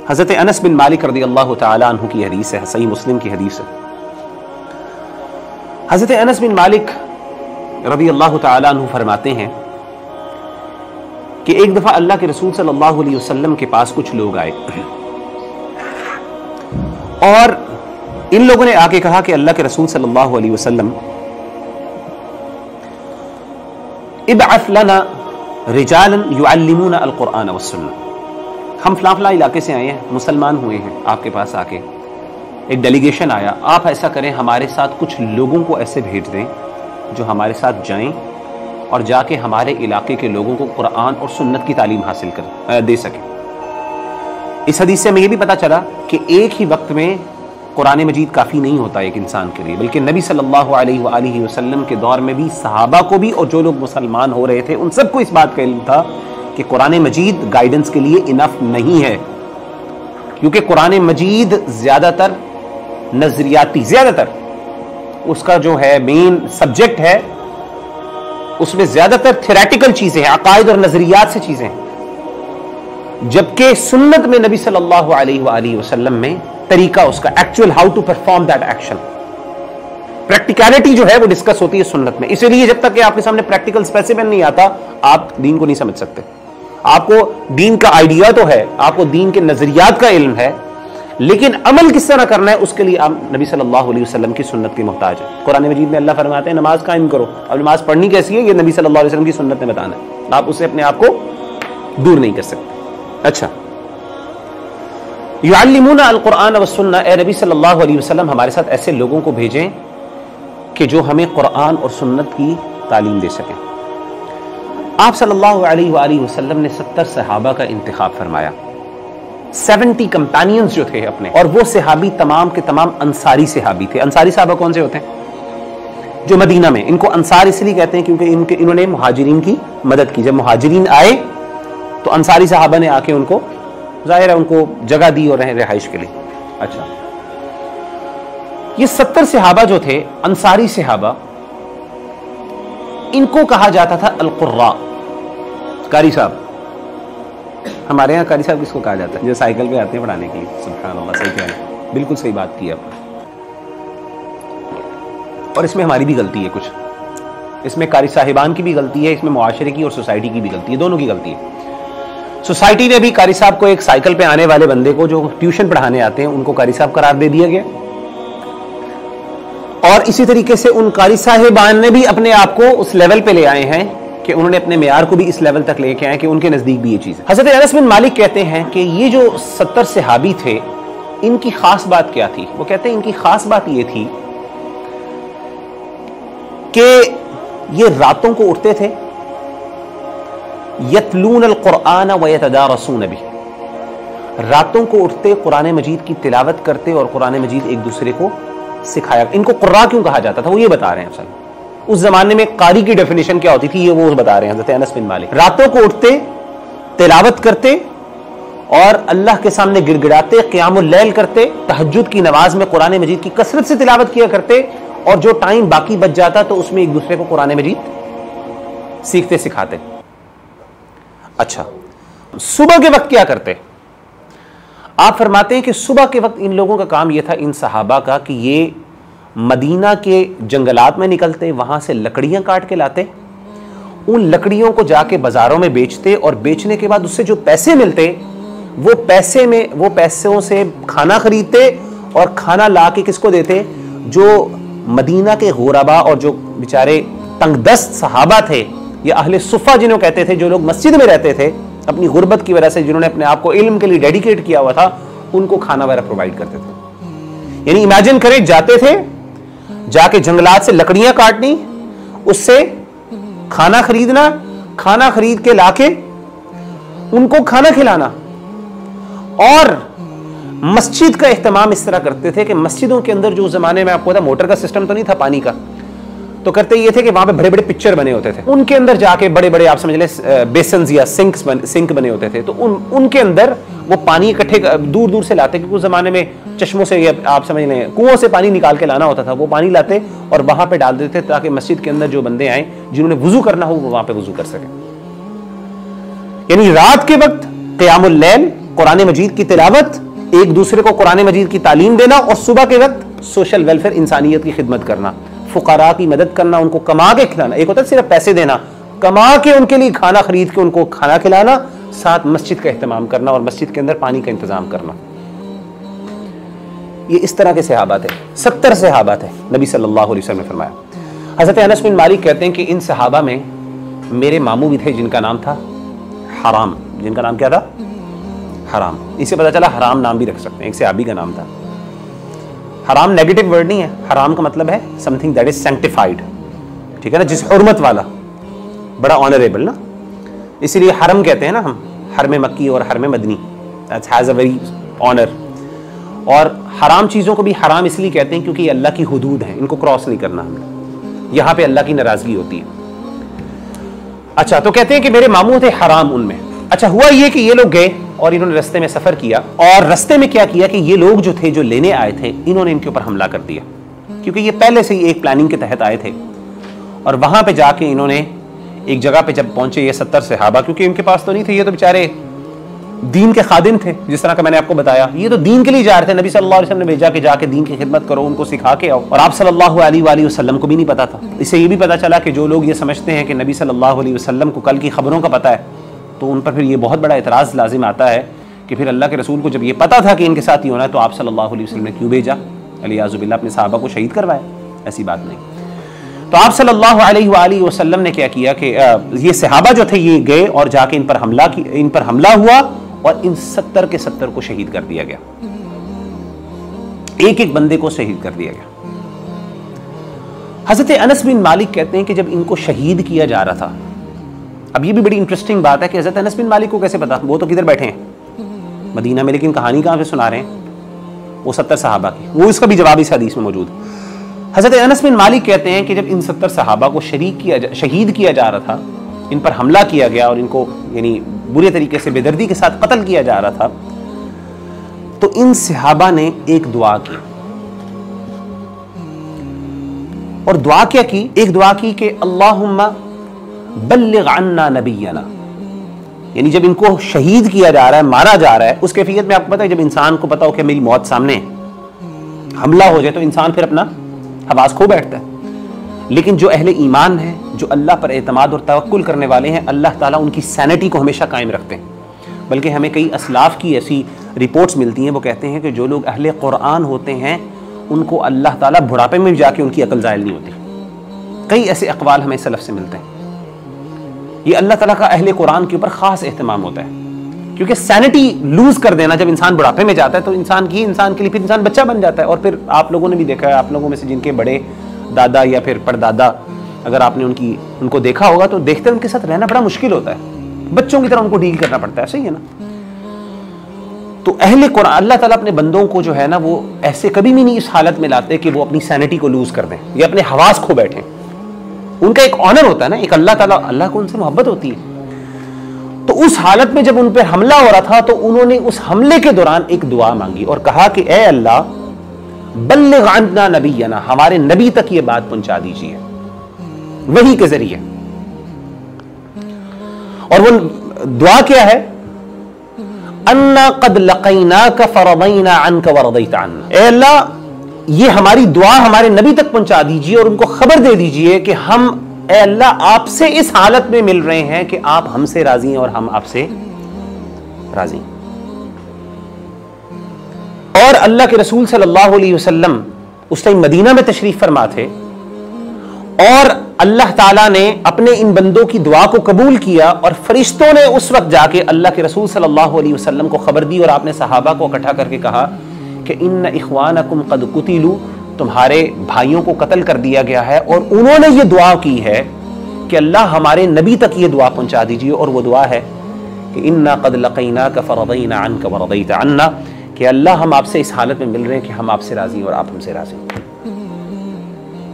حضرت انس بن مالک رضی اللہ تعالی عنہ کی حدیث ہے، صحیح مسلم کی حدیث ہے۔ حضرت انس بن مالک رضی اللہ تعالی عنہ فرماتے ہیں کہ ایک دفعہ اللہ کے رسول صلی اللہ علیہ وسلم کے پاس کچھ لوگ آئے اور ان لوگوں نے آ کے کہا کہ اللہ کے رسول صلی اللہ علیہ وسلم ابعث لنا رجالا يعلمون القرآن والسنہ، ہم فلاں فلاں علاقے سے آئے ہیں، مسلمان ہوئے ہیں، آپ کے پاس آ کے ایک ڈیلیگیشن آیا، آپ ایسا کریں ہمارے ساتھ کچھ لوگوں کو ایسے بھیج دیں جو ہمارے ساتھ جائیں اور جا کے ہمارے علاقے کے لوگوں کو قرآن اور سنت کی تعلیم حاصل دے سکیں۔ اس حدیث سے ہمیں یہ بھی پتا چلا کہ ایک ہی وقت میں قرآن مجید کافی نہیں ہوتا ایک انسان کے لیے، بلکہ نبی صلی اللہ علیہ وآلہ وسلم کے دور میں بھی صحابہ کو بھی اور جو لوگ مسلمان ہو رہے تھے ان سب کو اس بات کا علم تھا کہ قرآن مجید گائیڈنس کے لیے انف نہیں ہے، کیونکہ قرآن مجید زیادہ تر نظریاتی، زیادہ تر اس کا جو ہے مین سبجیکٹ ہے، اس میں زیادہ تر تھیوریٹیکل چیزیں ہیں، عقائد اور نظریات سے چیزیں ہیں، جبکہ سنت میں نبی صلی اللہ علیہ وآلہ وسلم میں طریقہ اس کا actual how to perform that action, practicality جو ہے وہ ڈسکس ہوتی ہے سنت میں۔ اسی لیے جب تک کہ آپ کے سامنے پریکٹیکل اسپیسیفن نہیں آتا آپ دین کو نہیں سمجھ سکتے۔ آپ کو دین کا آئیڈیا تو ہے، آپ کو دین کے نظریات کا علم ہے، لیکن عمل کس طرح کرنا ہے اس کے لیے آپ نبی صلی اللہ علیہ وسلم کی سنت کے محتاج ہیں۔ قرآن مجید میں اللہ فرماتے ہیں نماز قائم کرو، اب نماز پڑھنی کیسی ہے یہ نبی صلی اللہ علیہ وسلم کی سنت نے بتانا ہے، آپ اسے اپنے آپ کو دور نہیں کر سکتے۔ اچھا، یعلمون القرآن والسنہ، اے نبی صلی اللہ علیہ وسلم ہمارے ساتھ ایسے لوگوں کو بھیجیں کہ جو ہمیں قرآن اور سنت کی تعلیم دے سکیں۔ آپ صلی اللہ علیہ وآلہ وسلم نے 70 صحابہ کا انتخاب فرمایا، 70 کمپینینز جو تھے اپنے، اور وہ صحابی تمام کے تمام انصاری صحابی تھے۔ انصاری صحابہ کون سے ہوتے ہیں؟ جو مدینہ میں، ان کو انصار اس لیے کہتے ہیں کیونکہ انہوں نے مہاجرین کی مدد کی۔ جب مہاجرین آئے تو انصاری صحابہ نے آ کے ان کو ظاہر ہے ان کو جگہ دی اور رہائش کے لیے۔ اچھا، یہ 70 صحابہ جو تھے انصاری صحابہ، ان کو کہا جاتا تھا القراء، قاری صاحب۔ ہمارے ہاں قاری صاحب کس کو کہا جاتا ہے؟ جو سائیکل پہ آتے ہیں پڑھانے کے لیے۔ سبحان اللہ، صحیح کہہ رہے ہیں، بالکل صحیح بات کی آپ نے۔ اور اس میں ہماری بھی غلطی ہے کچھ، اس میں قاری صاحبان کی بھی غلطی ہے، اس میں معاشرے کی اور سوسائٹی کی بھی غلطی ہے، دونوں کی غلطی ہے۔ سوسائٹی نے بھی قاری صاحب کو ایک سائیکل پہ آنے والے بندے کو جو ٹیوشن پڑھانے آتے ہیں ان کو قاری صاحب قرار دے دیا گیا، اور اسی طریقے سے ان قاری صاحبان نے بھی اپنے آپ کو اس لیول پہ لے آئے ہیں کہ انہوں نے اپنے معیار کو بھی اس لیول تک لے کے آئے کہ ان کے نزدیک بھی یہ چیز ہے۔ حضرت انس بن مالک کہتے ہیں کہ یہ جو 70 صحابی تھے ان کی خاص بات کیا تھی؟ وہ کہتے ہیں ان کی خاص بات یہ تھی کہ یہ راتوں کو اٹھتے تھے، یتلون القرآن ویتدارسون بہ، راتوں کو اٹھتے قرآن مجید کی تلاوت کرتے اور قرآن مجید ایک دوسرے کو سکھایا۔ ان کو قراء کیوں کہا جاتا تھا وہ یہ بتا رہے ہیں۔ اصل اس زمانے میں قاری کی ڈیفینیشن کیا ہوتی تھی یہ وہ بتا رہے ہیں حضرت انس بن مالک۔ راتوں کو اٹھتے، تلاوت کرتے اور اللہ کے سامنے گڑ گڑاتے، قیام اللیل کرتے، تہجد کی نماز میں قرآن مجید کی کثرت سے تلاوت کیا کرتے، اور جو ٹائم باقی بچ جاتا تو اس میں ایک دوسرے کو قرآن مجید سیکھتے سکھاتے۔ اچھا، صبح کے وقت کیا کرتے؟ آپ فرماتے ہیں کہ صبح کے وقت ان لوگوں کا کام یہ تھا، ان صحابہ کا، کہ یہ مدینہ کے جنگلات میں نکلتے، وہاں سے لکڑیاں کاٹ کے لاتے، ان لکڑیوں کو جا کے بازاروں میں بیچتے، اور بیچنے کے بعد اس سے جو پیسے ملتے وہ پیسوں سے کھانا خریدتے، اور کھانا لا کے کس کو دیتے؟ جو مدینہ کے غربا اور جو بیچارے تنگ دست صحابہ تھے، یا اہل صفہ جنہوں کہتے تھے، جو لوگ مسجد میں رہتے تھے اپنی غربت کی وجہ سے، جنہوں نے اپنے آپ کو علم کے لیے ڈیڈیکیٹ کیا ہوا تھا، ان کو کھانا وغیرہ پرووائڈ کرتے تھے۔ یعنی امیجن کریں، جاتے تھے، جا کے جنگلات سے لکڑیاں کاٹنی، اس سے کھانا خریدنا، کھانا خرید کے لا کے ان کو کھانا کھلانا، اور مسجد کا اہتمام اس طرح کرتے تھے کہ مسجدوں کے اندر جو زمانے میں آپ کو پتا موٹر کا سسٹم تو نہیں تھا پانی کا، تو کرتے یہ تھے کہ وہاں پہ بڑے بڑے پکچر بنے ہوتے تھے، ان کے اندر جا کے بڑے بڑے آپ سمجھ لیں بیسنز یا سنک بنے ہوتے تھے، تو ان کے اندر وہ پانی اکٹھے دور دور سے لاتے، کیونکہ اس زمانے میں چشموں سے آپ سمجھ لیں کنووں سے پانی نکال کے لانا ہوتا تھا، وہ پانی لاتے اور وہاں پہ ڈال دیتے تاکہ مسجد کے اندر جو بندے آئیں جنہوں نے وضو کرنا ہو وہ وہاں پہ وضو کر سکیں۔ یعنی رات کے وقت قیام اللیل قرآن مجید کی تلاوت، ایک دوسرے کو قرآن مجید کی تعلیم دینا، اور صبح کے وقت سوشل ویلفیئر، انسانیت کی خدمت کرنا، فقراء کی مدد کرنا، ان کو کما کے کھلانا. ایک ہوتا ہے صرف پیسے دینا، کما کے ان کے لیے کھانا خرید کے ان کو کھانا کھلانا، ساتھ مسجد کا اہتمام کرنا اور مسجد کے اندر پانی کا انتظام کرنا. یہ اس طرح کے صحابہ تھے. 70 صحابہ تھے نبی صلی اللہ علیہ وسلم نے فرمایا. حضرت انس بن مالک کہتے ہیں کہ ان صحابہ میں میرے ماموں بھی تھے جن کا نام تھا حرام. جن کا نام کیا تھا؟ حرام. اس سے پتہ چلا حرام نام بھی رکھ سکتے ہیں. ایک صحابی کا نام تھا حرام. نیگیٹو ورڈ نہیں ہے. حرام کا مطلب ہے something that is sanctified. ٹھیک ہے نا، جس حرمت والا، بڑا آنریبل نا. اسی لیے حرم کہتے ہیں نا ہم، حرم مکی اور حرم مدنی. that has a very honor. اور حرام چیزوں کو بھی حرام اس لیے کہتے ہیں کیونکہ یہ اللہ کی حدود ہیں، ان کو کراس نہیں کرنا ہم نے. یہاں پہ اللہ کی ناراضگی ہوتی ہے. اچھا، تو کہتے ہیں کہ میرے ماموں تھے حرام ان میں. اچھا، ہوا یہ کہ یہ لوگ گئے اور انہوں نے رستے میں سفر کیا، اور رستے میں کیا کیا کہ یہ لوگ جو تھے جو لینے آئے تھے، انہوں نے ان کے اوپر حملہ کر دیا، کیونکہ یہ پہلے سے ہی ایک پلاننگ کے تحت آئے تھے. اور وہاں پہ جا کے انہوں نے ایک جگہ پہ جب پہنچے یہ 70 صحابہ، کیونکہ ان کے پاس تو نہیں تھے، یہ تو بیچارے دین کے خادم تھے، جس طرح کا میں نے آپ کو بتایا، یہ تو دین کے لیے جا رہے تھے. نبی صلی اللہ علیہ وسلم نے بھیجا کہ جا کے دین کی خدمت کرو، ان کو سکھا کے آؤ. اور آپ صلی اللہ علیہ وآلہ وسلم کو بھی نہیں پتا تھا. اس سے یہ بھی پتا چلا کہ جو لوگ یہ سمجھتے ہیں کہ نبی صلی اللہ علیہ وسلم کو کل کی خبروں کا پتہ ہے، تو ان پر پھر یہ بہت بڑا اعتراض لازم آتا ہے کہ پھر اللہ کے رسول کو جب یہ پتا تھا کہ ان کے ساتھ ہی ہونا ہے، تو آپ صلی اللہ علیہ وسلم نے کیوں بھیجا؟ علیاذ باللہ اپنے صحابہ کو شہید کروایا. ایسی بات نہیں. تو آپ صلی اللہ علیہ وآلہ وسلم نے کیا کیا کہ یہ صحابہ جو تھے یہ گئے اور جا کے ان پر حملہ ہوا، اور ان 70 کے 70 کو شہید کر دیا گیا. ایک ایک بندے کو شہید کر دیا گیا. حضرت انس بن مالک کہتے ہیں کہ جب ان کو شہید کیا جا رہا تھا، اب یہ بھی بڑی انٹرسٹنگ بات ہے کہ حضرت انس بن مالک کو کیسے پتا؟ وہ تو کدھر بیٹھے ہیں؟ مدینہ میں. لیکن کہانی کہاں پہ سنا رہے ہیں؟ وہ 70 صحابہ کی. وہ اس کا بھی جواب اس حدیث میں موجود ہے. حضرت انس بن مالک کہتے ہیں کہ جب ان 70 صحابہ کو شہید کیا جا رہا تھا، ان پر حملہ کیا گیا اور ان کو یعنی برے طریقے سے بے دردی کے ساتھ قتل کیا جا رہا تھا، تو ان صحابہ نے ایک دعا کی. اور دعا کیا کی؟ ایک دعا کی کہ اللہم بلغ عنا نبینا. یعنی جب ان کو شہید کیا جا رہا ہے، مارا جا رہا ہے، اس کیفیت میں آپ کو پتا ہے جب انسان کو پتا ہو کہ میری موت سامنے ہے، حملہ ہو جائے تو انسان پھر اپنا حواس کھو بیٹھتا ہے. لیکن جو اہل ایمان ہیں، جو اللہ پر اعتماد اور توکل کرنے والے ہیں، اللہ تعالیٰ ان کی سینٹی کو ہمیشہ قائم رکھتے ہیں. بلکہ ہمیں کئی اسلاف کی ایسی رپورٹس ملتی ہیں، وہ کہتے ہیں کہ جو لوگ اہل قرآن ہوتے ہیں ان کو اللہ تعالیٰ بڑھاپے میں جا کے ان کی عقل زائل نہیں ہوتی. کئی ایسے اقوال ہمیں سلف سے ملتے ہیں. یہ اللہ تعالیٰ کا اہل قرآن کے اوپر خاص اہتمام ہوتا ہے، کیونکہ سینٹی لوز کر دینا جب انسان بڑھاپے میں جاتا ہے تو انسان کے لیے پھر انسان بچہ بن جاتا ہے. اور پھر آپ لوگوں نے بھی دیکھا ہے، آپ لوگوں میں سے جن کے بڑے دادا یا پھر پردادا، اگر آپ نے ان کو دیکھا ہوگا تو دیکھتے ہیں ان کے ساتھ رہنا بڑا مشکل ہوتا ہے، بچوں کی طرح ان کو ڈیل کرنا پڑتا ہے. صحیح ہے نا؟ تو اہل قرآن اللہ تعالیٰ اپنے بندوں کو جو ہے نا وہ ایسے کبھی بھی نہیں اس حالت میں لاتے کہ وہ اپنی سینٹی کو لوز کر دیں یا اپنے حواس کھو بیٹھیں. ان کا ایک آنر ہوتا ہے نا، ایک اللہ کو ان سے محبت ہوتی ہے. تو اس حالت میں جب ان پہ حملہ ہو رہا تھا تو انہوں نے اس حملے کے دوران ایک دعا مانگی اور کہا کہ اے اللہ بلغ عنا نبینا، ہمارے نبی تک یہ بات پہنچا دیجیے وحی کے ذریعے. اور وہ دعا کیا ہے؟ انا قد لقیناک فرضینا عنک ورضیت عنا. اے اللہ یہ ہماری دعا ہمارے نبی تک پہنچا دیجیے اور ان کو خبر دے دیجیے کہ ہم اے اللہ آپ سے اس حالت میں مل رہے ہیں کہ آپ ہم سے راضی ہیں اور ہم آپ سے راضی ہیں. اور اللہ کے رسول صلی اللہ علیہ وسلم اس ٹائم مدینہ میں تشریف فرما تھے، اور اللہ تعالیٰ نے اپنے ان بندوں کی دعا کو قبول کیا، اور فرشتوں نے اس وقت جا کے اللہ کے رسول صلی اللہ علیہ وسلم کو خبر دی، اور آپ نے صحابہ کو اکٹھا کر کے کہا کہ ان اخوانکم قد قتلوا، تمہارے بھائیوں کو قتل کر دیا گیا ہے. اور انہوں نے یہ دعا کی ہے کہ اللہ ہمارے نبی تک یہ دعا پہنچا دیجیے، اور وہ دعا ہے کہ انا قد لقیناک فرضینا عنک ورضیت عنا، کہ اللہ ہم آپ سے اس حالت میں مل رہے ہیں کہ ہم آپ سے راضی ہیں اور آپ ہم سے راضی ہیں.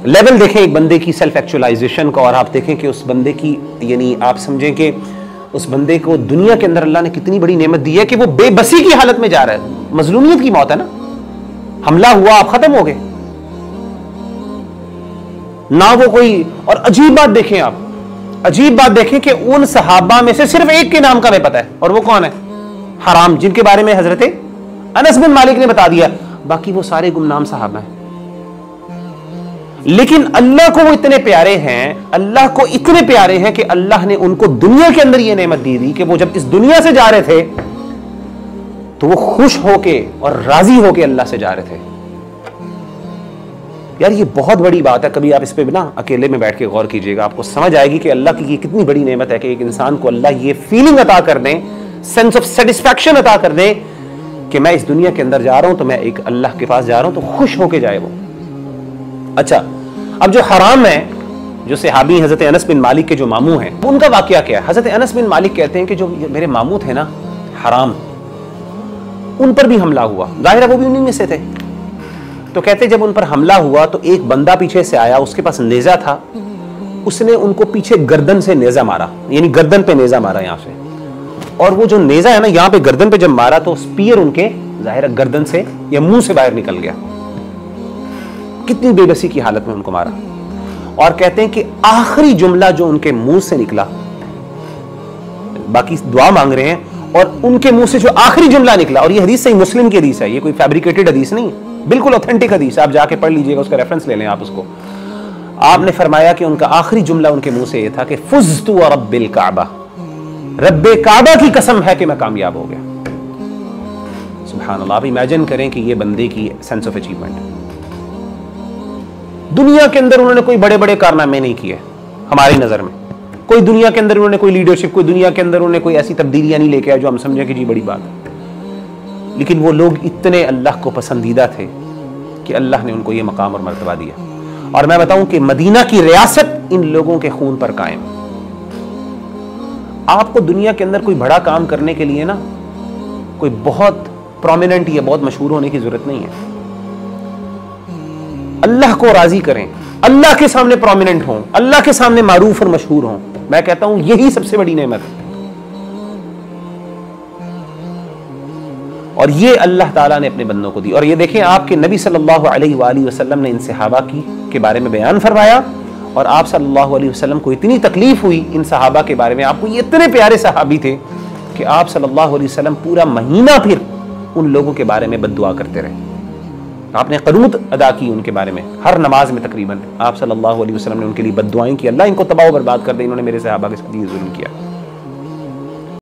لیول دیکھیں ایک بندے کی سیلف ایکچولائزیشن کو، اور آپ دیکھیں کہ اس بندے کی یعنی آپ سمجھیں کہ اس بندے کو دنیا کے اندر اللہ نے کتنی بڑی نعمت دی ہے کہ وہ بے بسی کی حالت میں جا رہا ہے. مظلومیت کی موت ہے نا، حملہ ہوا آپ ختم ہو گئے نہ وہ کوئی. اور عجیب بات دیکھیں، آپ عجیب بات دیکھیں کہ ان صحابہ میں سے صرف ایک کے نام کا ہمیں پتہ ہے، اور وہ کون ہے؟ حرام جن کے بارے میں حضرت انس بن مالک نے بتا دیا، باقی وہ سارے گمنام صحابہ ہیں. لیکن اللہ کو وہ اتنے پیارے ہیں، اللہ کو اتنے پیارے ہیں کہ اللہ نے ان کو دنیا کے اندر یہ نعمت دی دی کہ وہ جب اس دنیا سے جا رہے تھے تو وہ خوش ہو کے اور راضی ہو کے اللہ سے جا رہے تھے. یار یہ بہت بڑی بات ہے، کبھی آپ اس پہ نا اکیلے میں بیٹھ کے غور کیجئے گا، آپ کو سمجھ آئے گی کہ اللہ کی یہ کتنی بڑی نعمت ہے کہ ایک انسان کو اللہ یہ فیلنگ عطا کر دیں، سینس آف سیٹسفیکشن عطا کر دیں کہ میں اس دنیا کے اندر جا رہا ہوں تو میں ایک اللہ کے پاس جا رہا ہوں تو خوش ہو کے جائے وہ. اچھا اب جو حرام ہے، جو صحابی حضرت انس بن مالک کے جو ماموں ہیں، ان کا واقعہ کیا ہے؟ حضرت انس بن مالک کہتے ہیں کہ جو میرے ماموں تھے نا حرام، ان پر بھی حملہ ہوا، ظاہر ہے وہ بھی انہی میں سے تھے. تو کہتے جب ان پر حملہ ہوا تو ایک بندہ پیچھے سے آیا، اس کے پاس نیزہ تھا، اس نے ان کو پیچھے گردن سے نیزہ مارا، یعنی گردن پہ نیزہ مارا یہاں سے. اور وہ جو نیزہ ہے نا یہاں پہ گردن پہ جب مارا تو سپیر ان کے ظاہر ہے گردن سے یا منہ سے باہر نکل گیا. کتنی بے بسی کی حالت میں ان کو مارا. اور کہتے ہیں کہ آخری جملہ جو ان کے منہ سے نکلا، باقی دعا مانگ رہے ہیں اور ان کے منہ سے جو آخری جملہ نکلا، اور یہ حدیث صحیح مسلم کی حدیث ہے، یہ کوئی فیبریکیٹڈ حدیث نہیں، بالکل اوتھینٹک حدیث ہے، آپ جا کے پڑھ لیجئے گا، اس کا ریفرنس لے لیں آپ اس کو. آپ نے فرمایا کہ ان کا آخری جملہ ان کے منہ سے یہ تھا کہ فزت ورب الکعبہ، رب کعبہ کی قسم ہے کہ میں کامیاب ہو گیا. سبحان اللہ. آپ امیجن کریں کہ یہ بندے کی سینس آف اچیومنٹ. دنیا کے اندر انہوں نے کوئی بڑے بڑے کارنامے نہیں کیے ہماری نظر میں، کوئی دنیا کے اندر انہوں نے کوئی لیڈرشپ، کوئی دنیا کے اندر انہوں نے کوئی ایسی تبدیلیاں نہیں لے کے آئے جو ہم سمجھیں کہ جی بڑی بات ہے. لیکن وہ لوگ اتنے اللہ کو پسندیدہ تھے کہ اللہ نے ان کو یہ مقام اور مرتبہ دیا. اور میں بتاؤں کہ مدینہ کی ریاست ان لوگوں کے خون پر قائم. آپ کو دنیا کے اندر کوئی بڑا کام کرنے کے لیے نا کوئی بہت پرومیننٹ یا بہت مشہور ہونے کی ضرورت نہیں ہے. اللہ کو راضی کریں، اللہ کے سامنے پرومیننٹ ہوں، اللہ کے سامنے معروف اور مشہور ہوں. میں کہتا ہوں یہی سب سے بڑی نعمت ہے. اور یہ اللہ تعالیٰ نے اپنے بندوں کو دی. اور یہ دیکھیں آپ کے نبی صلی اللہ علیہ وآلہ وسلم نے ان صحابہ کے بارے میں بیان فرمایا، اور آپ صلی اللہ علیہ وسلم کو اتنی تکلیف ہوئی ان صحابہ کے بارے میں. آپ کو یہ اتنے پیارے صحابی تھے کہ آپ صلی اللہ علیہ وسلم پورا مہینہ پھر ان لوگوں کے بارے میں بد دعا کرتے رہے. آپ نے قنوت ادا کی ان کے بارے میں، ہر نماز میں تقریباً آپ صلی اللہ علیہ وسلم نے ان کے لیے بد دعائیں کی، اللہ ان کو تباہ و برباد کر دے، انہوں نے میرے صحابہ کے ساتھ یہ ظلم کیا.